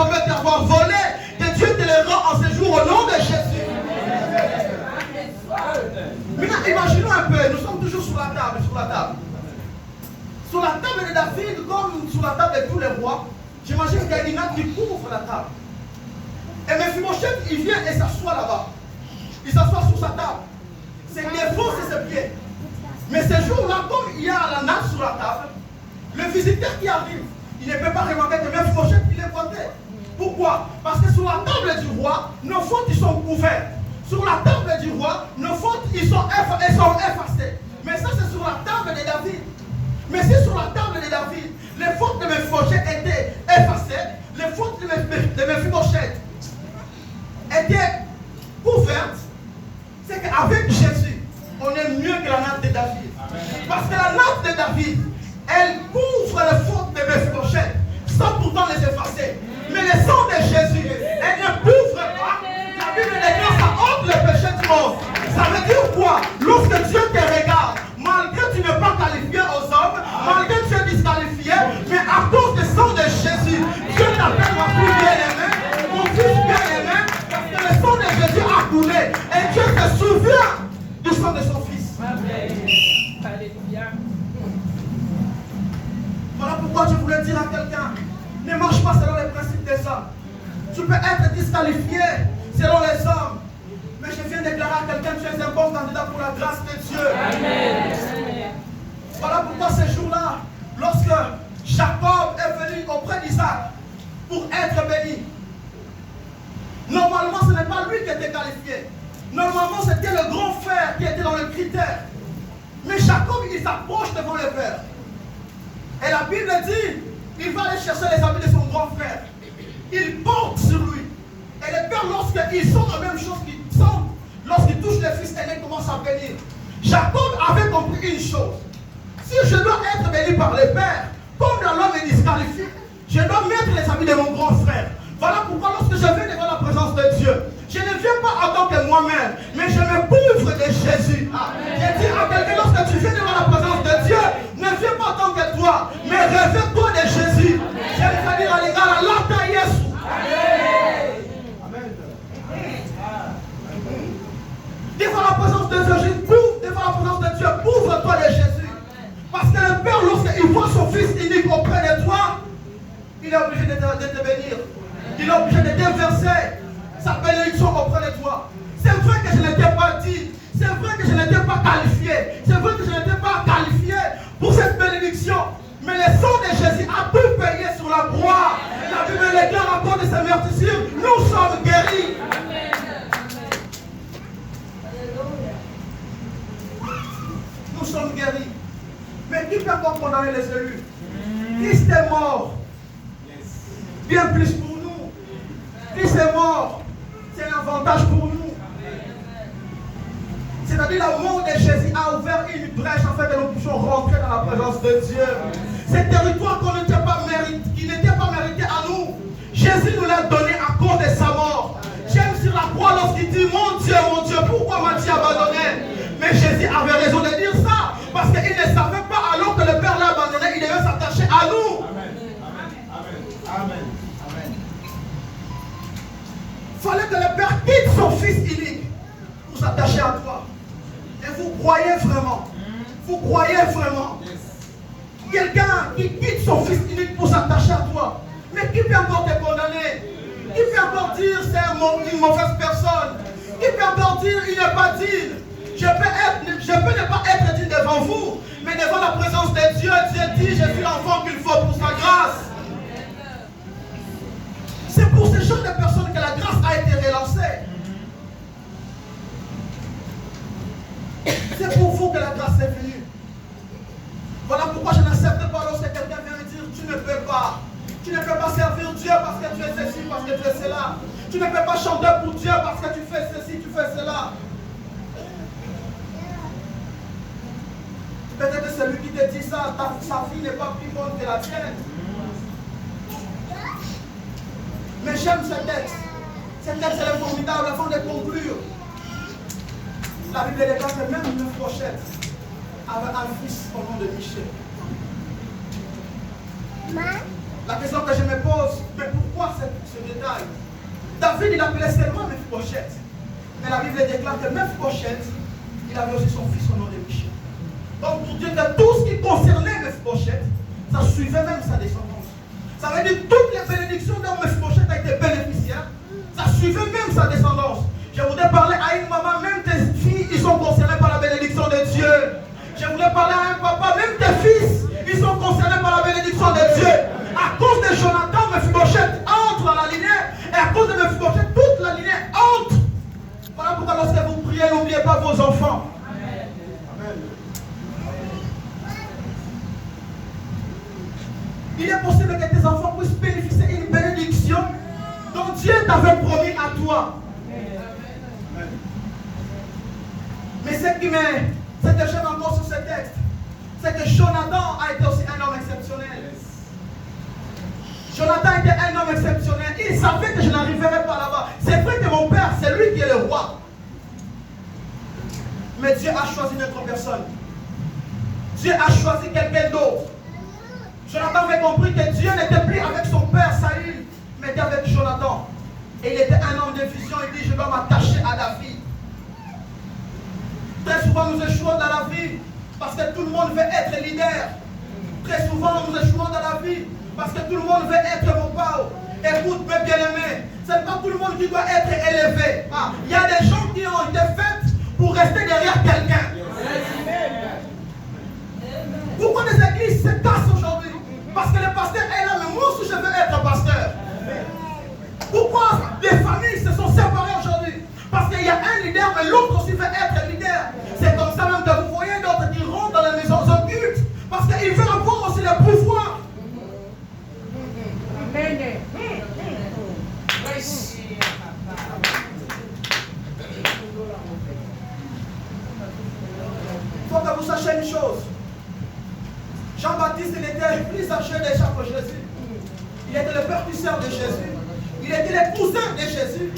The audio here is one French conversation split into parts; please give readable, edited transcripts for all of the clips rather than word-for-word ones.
semblent t'avoir volé, que Dieu te les rend en ce jour au nom de Jésus. Maintenant, imaginons un peu, nous sommes toujours sur la table, sur la table. Sur la table de David, comme sur la table de tous les rois, j'imagine qu'il y a une natte qui couvre la table. Et Mephibosheth, il vient et s'assoit là-bas. Il s'assoit sur sa table. Ses défauts, c'est ses pieds. Mais ce jour-là, comme il y a la natte sur la table, le visiteur qui arrive, il ne peut pas remarquer que Mephibosheth, il est voté. Pourquoi? Parce que sur la table du roi, nos fautes, ils sont couvertes. Sur la table du roi, nos fautes, elles sont effacées. Mais ça, c'est sur la table de David. Mais si sur la table de David, les fautes de Mephibosheth étaient effacées, les fautes de Mephibosheth étaient couvertes, c'est qu'avec Jésus, on est mieux que la natte de David. Parce que la natte de David, elle couvre les fautes de Mephibosheth, sans pourtant les effacer. Mais le sang de Jésus, elle ne couvre pas. La Bible déclare ça ôte le péché du monde. Ça veut dire quoi? Lorsque Dieu te regarde, malgré que tu n'es pas qualifié aux hommes, malgré que tu es disqualifié, mais à cause du sang de Jésus, Dieu t'appelle ma fille bien-aimée, mon fils bien-aimé, parce que le sang de Jésus a coulé. Et Dieu se souvient du sang de son fils. Alléluia. Voilà pourquoi je voulais dire à quelqu'un, ne marche pas selon les principes des hommes. Tu peux être disqualifié selon les hommes. Mais je viens déclarer à quelqu'un, tu es un bon candidat pour la grâce de Dieu. Amen. Voilà pourquoi ce jour-là, lorsque Jacob est venu auprès d'Isaac pour être béni, normalement ce n'est pas lui qui était qualifié. Normalement c'était le grand frère qui était dans le critère. Mais Jacob, il s'approche devant le père. Et la Bible dit, il va aller chercher les amis de son grand frère. Il porte sur lui. Et les pères, lorsqu'ils sont la même chose qu'ils sont, lorsqu'ils touchent les fils aînés, commencent à bénir. Jacob avait compris une chose. Si je dois être béni par les pères, comme l'homme est disqualifié, je dois mettre les amis de mon grand frère. Voilà pourquoi lorsque je viens devant la présence de Dieu, je ne viens pas en tant que moi-même, mais je me couvre de Jésus. Je dis à quelqu'un, lorsque tu viens devant la présence de Dieu, ne viens pas en tant que toi, mais revêt-toi de Jésus. Je vais dire à l'égard, là, ta Yesu. Devant la présence de Dieu, devant la présence de Dieu, couvre-toi de Jésus. Parce que le Père, lorsqu'il voit son Fils unique auprès de toi, il est obligé de te bénir. Il est obligé de déverser sa bénédiction auprès de toi. C'est vrai que je n'étais pas dit, c'est vrai que je n'étais pas qualifié, c'est vrai que je n'étais pas qualifié pour cette bénédiction. Mais le sang de Jésus a tout payé sur la croix. La Bible déclare encore de ses meurtrissures, nous sommes guéris. Nous sommes guéris. Mais qui peut encore condamner les élus? Christ est mort. Bien plus pour nous. Christ est mort. C'est un avantage pour nous. C'est-à-dire la mort de Jésus a ouvert une brèche afin que nous puissions rentrer dans la présence de Dieu. Ce territoire qui n'était pas mérité à nous, Jésus nous l'a donné à cause de sa mort. J'aime sur la croix lorsqu'il dit mon Dieu, pourquoi m'as-tu abandonné? Mais Jésus avait raison de dire ça, parce qu'il ne savait pas, alors que le Père l'a abandonné, il devait s'attacher à nous. Amen. Amen. Amen. Amen. Il fallait que le Père quitte son Fils unique pour s'attacher à toi. Et vous croyez vraiment? Vous croyez vraiment? Quelqu'un qui quitte son Fils unique pour s'attacher à toi. Mais qui peut encore te condamner? Qui peut encore dire c'est une mauvaise personne? Qui peut encore dire il n'est pas digne? Je peux ne pas être digne devant vous, mais devant la présence de Dieu, Dieu dit je suis l'enfant qu'il faut pour sa grâce. C'est pour ce genre de personnes que la grâce a été relancée. C'est pour vous que la grâce est venue. Voilà pourquoi je n'accepte pas lorsque quelqu'un vient me dire tu ne peux pas. Tu ne peux pas servir Dieu parce que tu es ceci, parce que tu es cela. Tu ne peux pas chanter pour Dieu parce que tu fais ceci, tu fais cela. Peut-être que celui qui te dit ça, sa fille n'est pas plus bonne que la tienne. Mais j'aime ce texte. Ce texte est formidable avant de conclure. La Bible déclare que même Mephibosheth avait un fils au nom de Michel. La question que je me pose, mais pourquoi ce l'appelait seulement Mephibosheth. Mais la Bible déclare que Mephibosheth, il avait aussi son fils au nom de Michel. Donc pour dire que tout ce qui concernait Mephibosheth, ça suivait même sa descendance. Ça veut dire que toutes les bénédictions dont Mephibosheth a été bénéficiaire, ça suivait même sa descendance. Je voudrais parler à une maman, même tes filles, ils sont concernés par la bénédiction de Dieu. Je voudrais parler à un papa, même tes fils, ils sont concernés par la bénédiction de Dieu. À cause de Jonathan, Mephibosheth entre dans la lignée, et à cause de Mephibosheth, toute la lignée entre. Voilà pourquoi lorsque vous priez, n'oubliez pas vos enfants. Amen. Il est possible que tes enfants puissent bénéficier d'une bénédiction dont Dieu t'avait promis à toi. Amen. Mais ce que j'aime encore sur ce texte, c'est que Jonathan a été aussi un homme exceptionnel. Jonathan était un homme exceptionnel. Il savait que je n'arriverais pas là-bas. C'est vrai que mon père, c'est lui qui est le roi. Mais Dieu a choisi une autre personne. Dieu a choisi quelqu'un d'autre. Jonathan avait compris que Dieu n'était plus avec son père Saül, mais était avec Jonathan. Et il était un homme de vision. Il dit, je dois m'attacher à David. Très souvent, nous échouons dans la vie parce que tout le monde veut être leader. Très souvent, nous échouons dans la vie parce que tout le monde veut être mon pao. Écoute, mes bien-aimés, ce n'est pas tout le monde qui doit être élevé. Il y a des gens qui ont été faits pour rester derrière quelqu'un. Pourquoi des églises se cassent aujourd'hui? Parce que le pasteur est là, mais moi aussi je veux être pasteur. Pourquoi des familles se sont séparées aujourd'hui? Parce qu'il y a un leader, mais l'autre aussi veut être leader. C'est comme ça même que vous voyez d'autres qui rentrent dans les maisons occultes. Parce qu'ils veulent avoir aussi le pouvoir. Il faut que vous sachiez une chose. Jean-Baptiste, il était plus âgé déjà que Jésus. Il était le percusseur de Jésus. Il était le cousin de Jésus.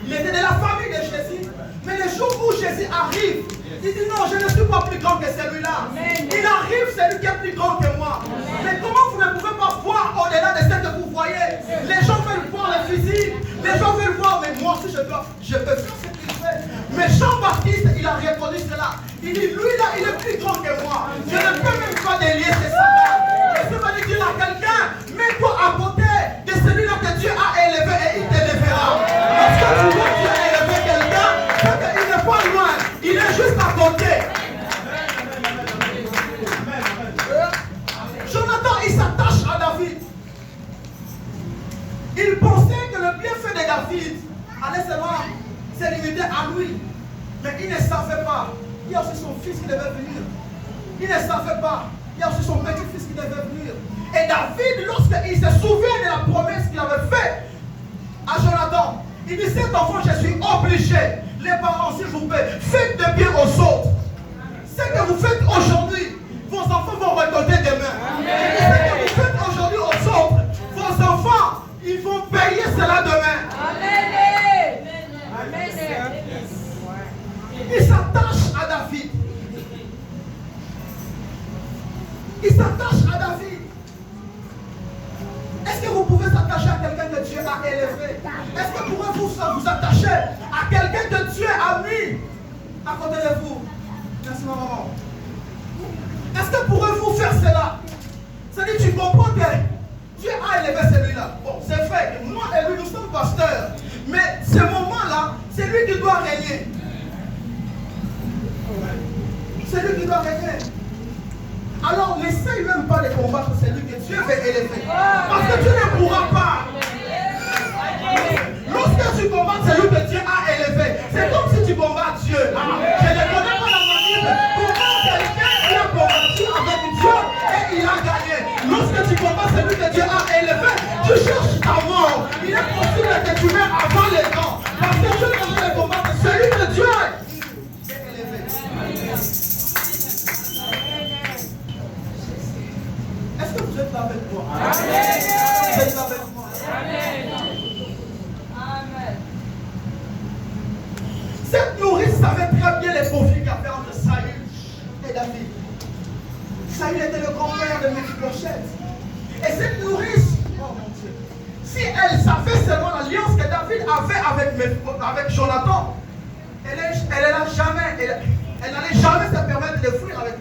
Il était de la famille de Jésus. Mais le jour où Jésus arrive, il dit non, je ne suis pas plus grand que celui-là. Il arrive, celui qui est plus grand que moi. Mais comment vous ne pouvez pas voir au-delà de ce que vous voyez? Les gens veulent voir le physique. Les gens veulent voir, mais moi aussi je peux faire ce qu'il fait. Mais Jean-Baptiste, il a reconnu cela. Il dit, lui là, il est plus grand que moi. Je ne peux même pas délier ses sandales. Jésus va lui dire à quelqu'un, mets-toi à côté de celui-là que Dieu a élevé et il t'élèvera. Lorsque tu vois Dieu élever quelqu'un, c'est qu'il n'est pas loin, il est juste à côté. Jonathan, il s'attache à David. Il pensait que le bienfait de David allait seulement se limiter à lui. Mais il ne savait pas. Il y a aussi son fils qui devait venir. Il ne savait pas. Il y a aussi son petit-fils qui devait venir. Et David, lorsqu'il se souvient de la promesse qu'il avait faite à Jonathan, il dit, cet enfant, je suis obligé. Les parents, s'il vous plaît, faites de bien aux autres. Ce que vous faites aujourd'hui, vos enfants vont récolter demain. Et ce que vous faites aujourd'hui aux autres, vos enfants, ils vont payer cela demain. Amen. Il s'attache à David. Il s'attache à David. Est-ce que vous pouvez s'attacher à quelqu'un que Dieu a élevé? Est-ce que pourrez-vous vous attacher à quelqu'un que Dieu a mis à côté de vous? Merci maman. Est-ce que pourrez-vous faire cela? C'est-à-dire, tu comprends que Dieu a élevé celui-là. Bon, c'est vrai que moi et lui, nous sommes pasteurs. Mais ce moment-là, c'est lui qui doit régner. C'est lui qui doit régner. Alors n'essaye même pas de combattre celui que Dieu veut élever. Parce que tu ne pourras pas. Lorsque tu combats celui que Dieu a élevé, c'est comme si tu combats Dieu. Je ne connais pas la manière comment quelqu'un qui a combattu avec Dieu et il a gagné. Lorsque tu combats celui que Dieu a élevé, tu cherches ta mort. Il est possible que tu meurs avant les temps. Parce que tu es en train de combattre celui que Dieu a élevé. Est-ce que vous êtes là avec moi? Amen. Vous êtes là avec moi? Amen. Amen. Cette nourrice savait très bien les conflits qu'il y avait entre Saül et David. Saül était le grand-père de Mephibosheth. Et cette nourrice, oh mon Dieu, si elle savait seulement l'alliance que David avait avec Jonathan, elle n'allait jamais se permettre de fuir avec